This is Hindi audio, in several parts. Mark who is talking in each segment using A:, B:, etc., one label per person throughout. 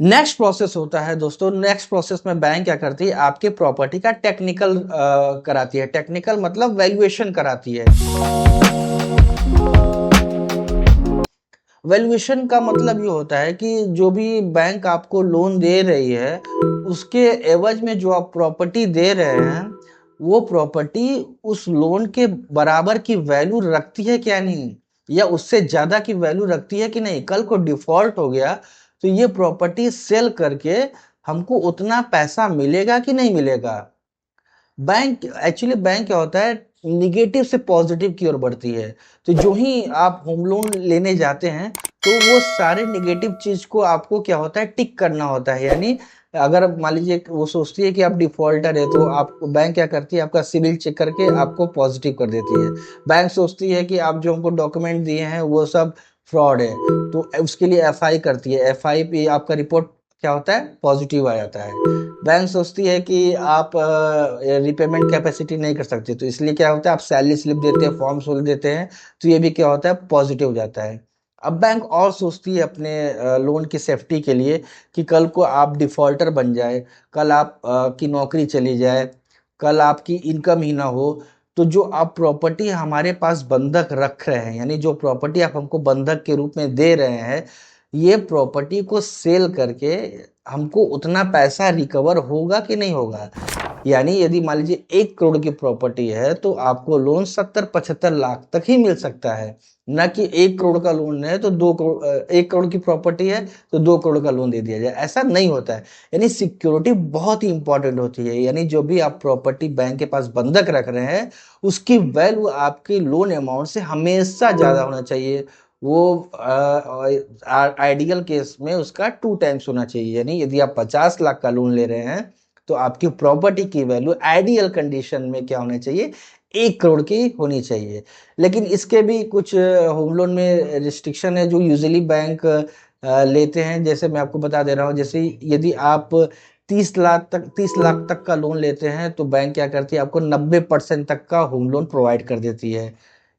A: नेक्स्ट प्रोसेस होता है दोस्तों। नेक्स्ट प्रोसेस में बैंक क्या करती है, आपके प्रॉपर्टी का टेक्निकल कराती है। टेक्निकल मतलब वैल्यूएशन कराती है। वैल्यूएशन का मतलब ये होता है कि जो भी बैंक आपको लोन दे रही है, उसके एवज में जो आप प्रॉपर्टी दे रहे हैं, वो प्रॉपर्टी उस लोन के बराबर की वैल्यू रखती है क्या नहीं, या उससे ज्यादा की वैल्यू रखती है कि नहीं। कल को डिफॉल्ट हो गया तो ये प्रॉपर्टी सेल करके हमको उतना पैसा मिलेगा कि नहीं मिलेगा। बैंक क्या होता है, निगेटिव से पॉजिटिव की ओर बढ़ती है। तो जो ही आप होम लोन लेने जाते हैं, तो वो सारे निगेटिव चीज को आपको क्या होता है, टिक करना होता है। यानी अगर मान लीजिए वो सोचती है कि आप डिफॉल्टर है, तो आप बैंक क्या करती है, आपका सिविल चेक करके आपको पॉजिटिव कर देती है। बैंक सोचती है कि आप जो हमको डॉक्यूमेंट दिए हैं वो सब फ्रॉड है, तो उसके लिए एफआई करती है। एफआई पे आपका रिपोर्ट क्या होता है, पॉजिटिव आ जाता है। बैंक सोचती है कि आप रिपेमेंट कैपेसिटी नहीं कर सकते, तो इसलिए क्या होता है, आप सैलरी स्लिप देते हैं, फॉर्म सोल देते हैं, तो ये भी क्या होता है, पॉजिटिव हो जाता है। अब बैंक और सोचती है अपने लोन की सेफ्टी के लिए कि कल को आप डिफॉल्टर बन जाए, कल आप की नौकरी चली जाए, कल आपकी इनकम ही ना हो, तो जो आप प्रॉपर्टी हमारे पास बंधक रख रहे हैं, यानी जो प्रॉपर्टी आप हमको बंधक के रूप में दे रहे हैं, ये प्रॉपर्टी को सेल करके हमको उतना पैसा रिकवर होगा कि नहीं होगा। यानी यदि मान लीजिए 1 करोड़ की प्रॉपर्टी है, तो आपको लोन 70-75 लाख तक ही मिल सकता है। न कि 1 करोड़ का लोन है तो 2 करोड़, 1 करोड़ की प्रॉपर्टी है तो 2 करोड़ का लोन दे दिया जाए, ऐसा नहीं होता है। यानी सिक्योरिटी बहुत ही इंपॉर्टेंट होती है। यानी जो भी आप प्रॉपर्टी बैंक के पास बंधक रख रहे हैं, उसकी वैल्यू आपके लोन अमाउंट से हमेशा ज्यादा होना चाहिए। वो आइडियल केस में उसका 2 टाइम्स होना चाहिए। यानी यदि आप 50 लाख का लोन ले रहे हैं, तो आपकी प्रॉपर्टी की वैल्यू आइडियल कंडीशन में क्या होना चाहिए, 1 करोड़ की होनी चाहिए। लेकिन इसके भी कुछ होम लोन में रिस्ट्रिक्शन है जो यूजुअली बैंक लेते हैं। जैसे मैं आपको बता दे रहा हूँ, जैसे यदि आप 30 लाख तक का लोन लेते हैं, तो बैंक क्या करती है, आपको 90% तक का होम लोन प्रोवाइड कर देती है।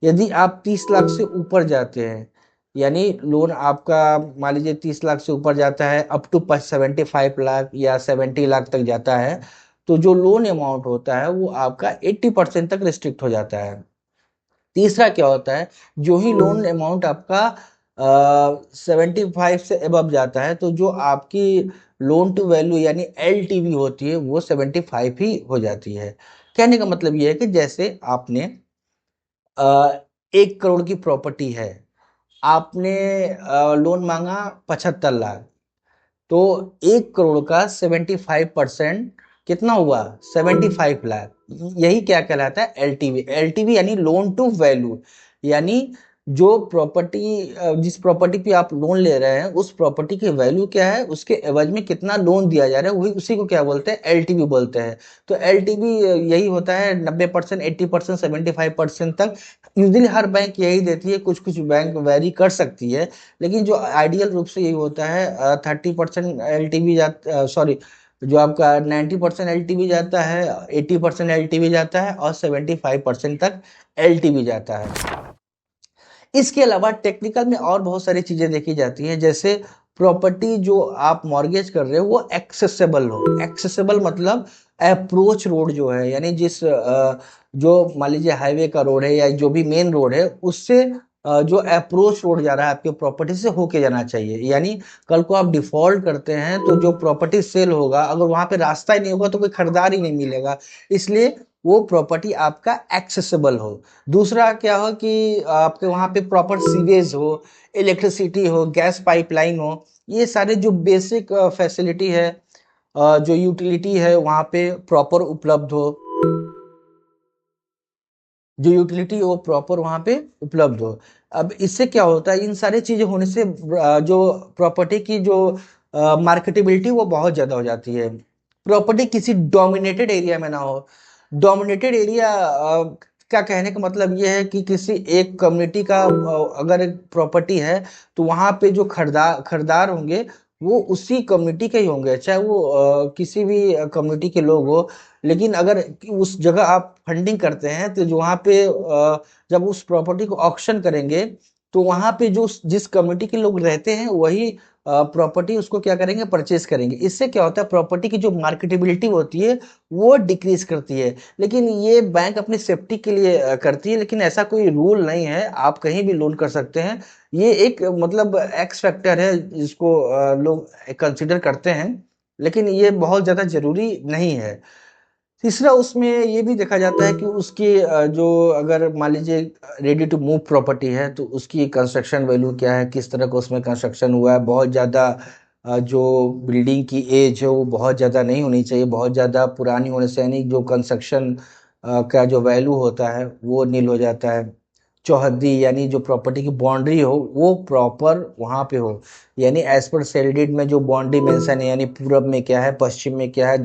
A: यदि आप 30 लाख से ऊपर जाते हैं, यानी लोन आपका मान लीजिए 30 लाख से ऊपर जाता है, अप टू 75 लाख या 70 लाख तक जाता है, तो जो लोन अमाउंट होता है वो आपका 80% तक रिस्ट्रिक्ट हो जाता है। तीसरा क्या होता है, जो ही लोन अमाउंट आपका 75 से अबव जाता है, तो जो आपकी लोन टू वैल्यू यानी एलटीवी होती है, वो 75 ही हो जाती है। कहने का मतलब ये है कि जैसे आपने 1 करोड़ की प्रॉपर्टी है, आपने लोन मांगा 75 लाख, तो 1 करोड़ का 75% कितना हुआ, 75 लाख। यही क्या कहलाता है, एलटीवी। एलटीवी यानी लोन टू वैल्यू। यानी जो प्रॉपर्टी, जिस प्रॉपर्टी पे आप लोन ले रहे हैं, उस प्रॉपर्टी की वैल्यू क्या है, उसके एवज में कितना लोन दिया जा रहा है, वही उसी को क्या बोलते हैं, एलटीवी बोलते हैं। तो एलटीवी यही होता है, 90%, 80%, 75% तक। यूजली हर बैंक यही देती है, कुछ कुछ बैंक वेरी कर सकती है, लेकिन जो आइडियल रूप से यही होता है। 30% एल टी सॉरी, जो आपका 90% एल जाता है, 80% एल जाता है, और 75% तक एल जाता है। इसके अलावा टेक्निकल में और बहुत सारी चीजें देखी जाती हैं, जैसे प्रॉपर्टी जो आप मॉर्गेज कर रहे हो वो एक्सेसिबल हो। एक्सेसिबल मतलब अप्रोच रोड जो है, यानी जो मान लीजिए हाईवे का रोड है या जो भी मेन रोड है, उससे जो अप्रोच रोड जा रहा है आपके प्रॉपर्टी से होके जाना चाहिए। यानी कल को आप डिफॉल्ट करते हैं, तो जो प्रॉपर्टी सेल होगा, अगर वहां पे रास्ता ही नहीं होगा तो कोई खरीदार ही नहीं मिलेगा। इसलिए वो प्रॉपर्टी आपका एक्सेसिबल हो। दूसरा क्या हो कि आपके वहाँ पे प्रॉपर सीवेज हो, इलेक्ट्रिसिटी हो, गैस पाइपलाइन हो, ये सारे जो बेसिक फैसिलिटी है, जो यूटिलिटी है वहाँ पे प्रॉपर उपलब्ध हो। जो यूटिलिटी वो प्रॉपर वहाँ पे उपलब्ध हो। अब इससे क्या होता है, इन सारी चीजें होने से जो प्रॉपर्टी की जो मार्केटेबिलिटी वो बहुत ज्यादा हो जाती है। प्रॉपर्टी किसी डोमिनेटेड एरिया में ना हो। डोमिनेटेड एरिया का कहने का मतलब ये है कि किसी एक कम्युनिटी का अगर एक प्रॉपर्टी है, तो वहाँ पे जो खरीदार खरीदार होंगे, वो उसी कम्युनिटी के ही होंगे, चाहे वो किसी भी कम्युनिटी के लोग हो। लेकिन अगर उस जगह आप फंडिंग करते हैं, तो जो वहाँ पे जब उस प्रॉपर्टी को ऑक्शन करेंगे, तो वहाँ पे जो जिस कम्युनिटी के लोग रहते हैं, वही प्रॉपर्टी उसको क्या करेंगे, परचेज करेंगे। इससे क्या होता है, प्रॉपर्टी की जो मार्केटेबिलिटी होती है वो डिक्रीज करती है। लेकिन ये बैंक अपनी सेफ्टी के लिए करती है, लेकिन ऐसा कोई रूल नहीं है, आप कहीं भी लोन कर सकते हैं। ये एक मतलब एक्स फैक्टर है जिसको लोग कंसिडर करते हैं, लेकिन ये बहुत ज़्यादा जरूरी नहीं है। तीसरा उसमें ये भी देखा जाता है कि उसकी जो अगर मान लीजिए रेडी टू मूव प्रॉपर्टी है तो उसकी कंस्ट्रक्शन वैल्यू क्या है, किस तरह का उसमें कंस्ट्रक्शन हुआ है। बहुत ज़्यादा जो बिल्डिंग की एज है वो बहुत ज़्यादा नहीं होनी चाहिए, बहुत ज़्यादा पुरानी होने से यानी जो कंस्ट्रक्शन का जो वैल्यू होता है वो नील हो जाता है। चौहद्दी यानी जो प्रॉपर्टी की बाउंड्री हो वो प्रॉपर वहाँ पे हो, यानी एज पर सेल डीड में जो बाउंड्री मेंशन है, यानी पूरब में क्या है, पश्चिम में क्या है,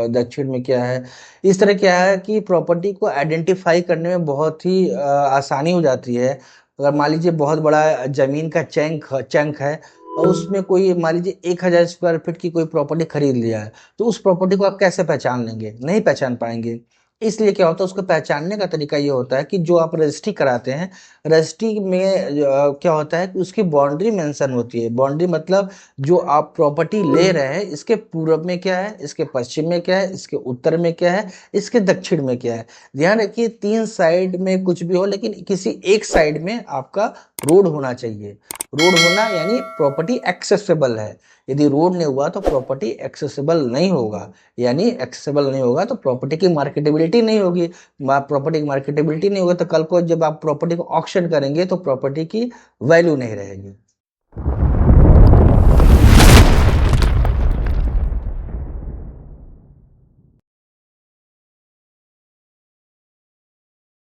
A: दक्षिण में क्या है। इस तरह क्या है कि प्रॉपर्टी को आइडेंटिफाई करने में बहुत ही आसानी हो जाती है। अगर मान लीजिए बहुत बड़ा जमीन का चंक है और उसमें कोई मान लीजिए 1,000 स्क्वायर फीट की कोई प्रॉपर्टी खरीद लिया है, तो उस प्रॉपर्टी को आप कैसे पहचान लेंगे, नहीं पहचान पाएंगे। इसलिए क्या होता है, उसको पहचानने का तरीका ये होता है कि जो आप रजिस्ट्री कराते हैं, रजिस्ट्री में क्या होता है कि उसकी बाउंड्री मेंशन होती है। बाउंड्री मतलब जो आप प्रॉपर्टी ले रहे हैं इसके पूरब में क्या है, इसके पश्चिम में क्या है, इसके उत्तर में क्या है, इसके दक्षिण में क्या है। ध्यान रखिए, तीन साइड में कुछ भी हो लेकिन किसी एक साइड में आपका रोड होना चाहिए। रोड होना यानी प्रॉपर्टी एक्सेसिबल है। यदि रोड नहीं हुआ तो प्रॉपर्टी एक्सेसिबल नहीं होगा, यानी एक्सेसिबल नहीं होगा तो प्रॉपर्टी की मार्केटेबिलिटी नहीं होगी। प्रॉपर्टी की मार्केटेबिलिटी नहीं होगा तो कल को जब आप प्रॉपर्टी को ऑक्शन करेंगे तो प्रॉपर्टी की वैल्यू नहीं रहेगी।